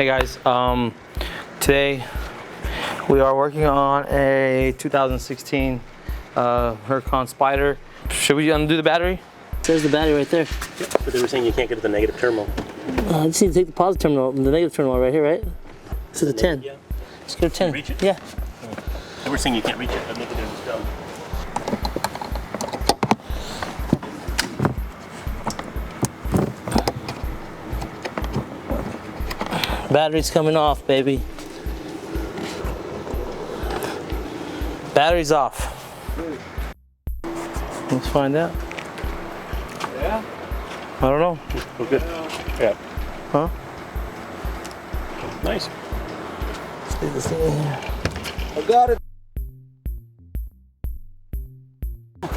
Hey guys, today we are working on a 2016 Huracan Spyder. Should we undo the battery? There's the battery right there. Yep, but they were saying you can't get to the negative terminal. I just need to take the positive terminal, the negative terminal right here, right? To the 10. Yeah. Let's go to 10. Can you reach it? Yeah. They were saying you can't reach it, but look at it, it's done. Battery's coming off, baby. Battery's off. Let's find out. Yeah? I don't know. Oh, good. Yeah. Huh? Nice. Let's leave this thing in here. I got it.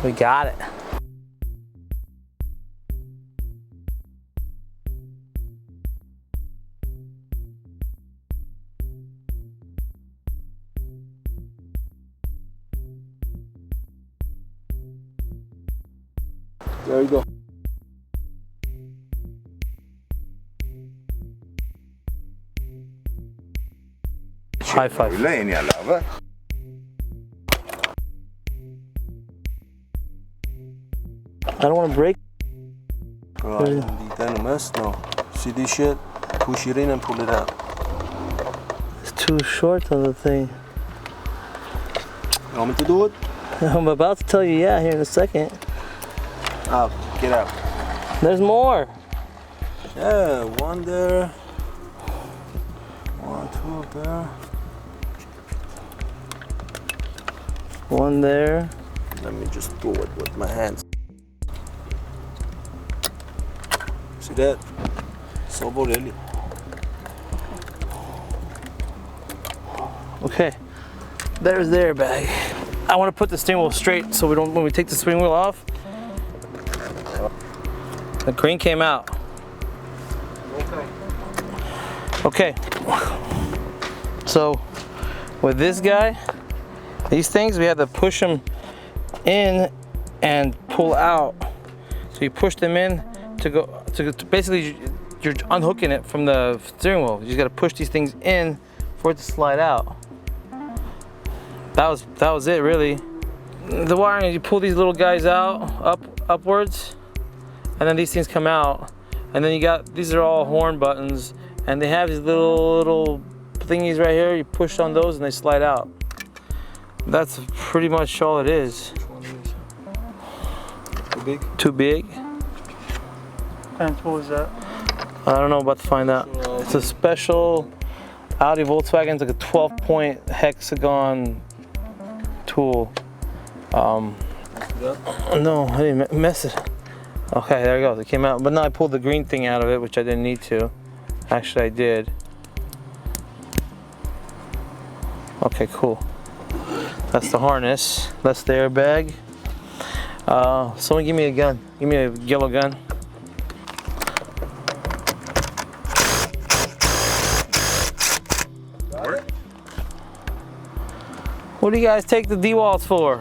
We got it. There you go. High five. Lane alla, va? I don't want to break. Right, lite mest. No. See this shit? Push it in and pull it out. It's too short on the thing. You want me to do it? I'm about to tell you yeah here in a second. Out. Get out. There's more. Yeah, one there. 1, 2 up there. One there. Let me just do it with my hands. See that? So really. Okay. There's the airbag. I want to put the steering wheel straight so we don't, when we take the steering wheel off, the green came out. Okay. So with this guy, these things, we have to push them in and pull out. So you push them in to go to basically you're unhooking it from the steering wheel. You just got to push these things in for it to slide out. That was it really. The wiring, you pull these little guys out upwards, and then these things come out, and then you got, these are all horn buttons, and they have these little thingies right here. You push on those and they slide out. That's pretty much all it is. Too big? Too big? And what was that? I don't know, about to find out. It's a special Audi Volkswagen. It's like a 12-point hexagon tool. No, I didn't mess it. Okay, there it goes. It came out, but now I pulled the green thing out of it, which I didn't need to. Actually, I did. Okay, cool. That's the harness. That's the airbag. Someone give me a gun. Give me a yellow gun. What do you guys take the D-walls for?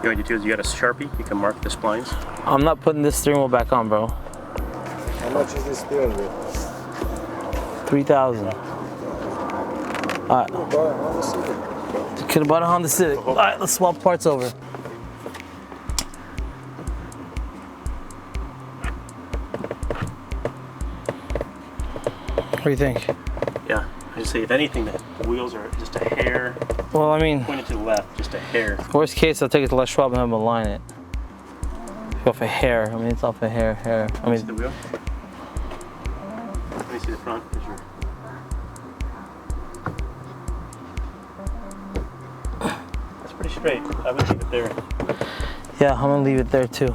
You know what you do is you got a Sharpie, you can mark the splines. I'm not putting this steering wheel back on, bro. How much is this steering wheel? 3,000. Alright. Could have bought a Honda Civic. Alright, let's swap parts over. What do you think? Yeah, I just say if anything, the wheels are just a hair Well, I mean, pointed to the left, just a hair. worst case, I'll take it to Les Schwab and have them align it. Off a hair. I mean, it's off a hair. I See the mean, wheel? Let me see the front. For sure. That's pretty straight. I would leave it there. yeah, I'm gonna leave it there too.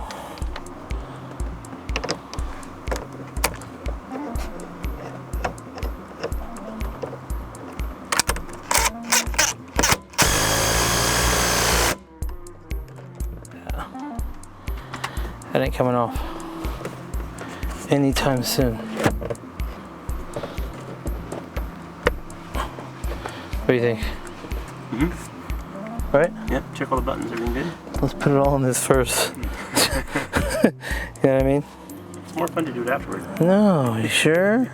That ain't coming off anytime soon. What do you think? Right? Yep, check all the buttons, everything good? Let's put it all in this first. You know what I mean? It's more fun to do it afterward. No, you sure?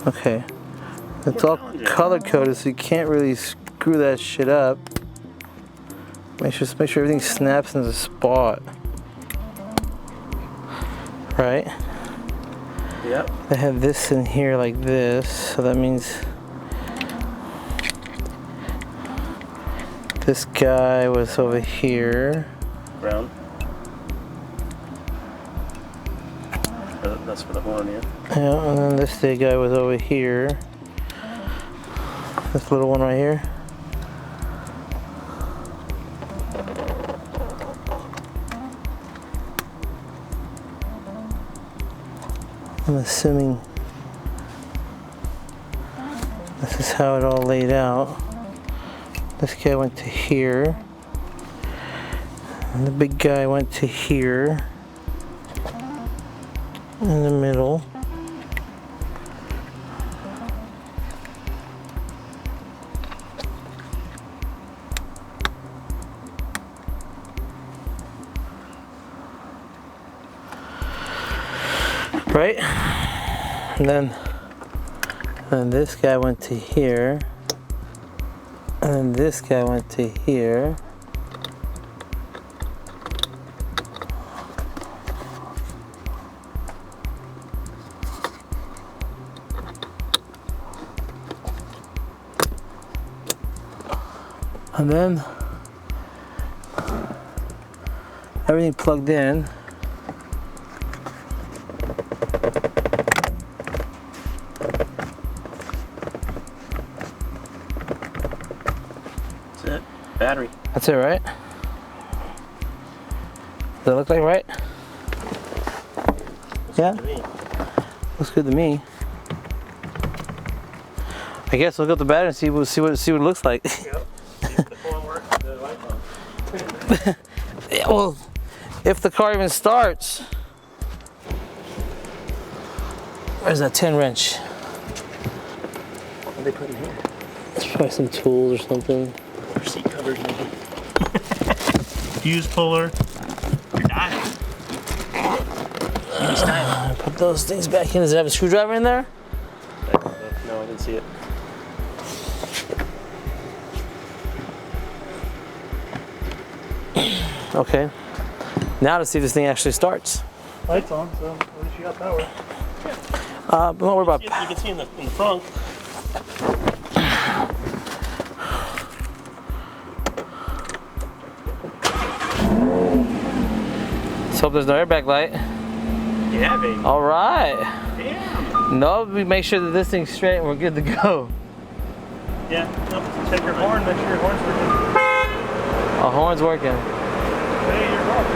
Okay. It's all color coded, so you can't really screw that shit up. Make sure everything snaps into the spot. Right? Yep. I have this in here like this, so that means this guy was over here. Brown. That's for the horn, yeah. Yeah, and then this big guy was over here. This little one right here. I'm assuming this is how it all laid out. This guy went to here. And the big guy went to here. In the middle. Right? And then this guy went to here. And then this guy went to here. And then everything plugged in. That's it. Battery. That's it, right? Does that look like right? Yeah, To me. looks good to me. I guess we'll look up the battery and see what it looks like. Yep. See if the horn works. The light on. Yeah, well, if the car even starts. Where's that 10 wrench? What are they putting here? It's probably some tools or something. Or seat covers, maybe. Fuse puller. Your dial. Maybe styling. Put those things back in. Does it have a screwdriver in there? No, I didn't see it. Okay. Now to see if this thing actually starts. Lights on, so at least you got power. Don't worry about. You can see in the front. Let's hope there's no airbag light. Yeah, baby. All right. Damn. No, we make sure that this thing's straight and we're good to go. Yeah. No, check your horn. Make sure your horn's working. Our horn's working. Hey, you're welcome.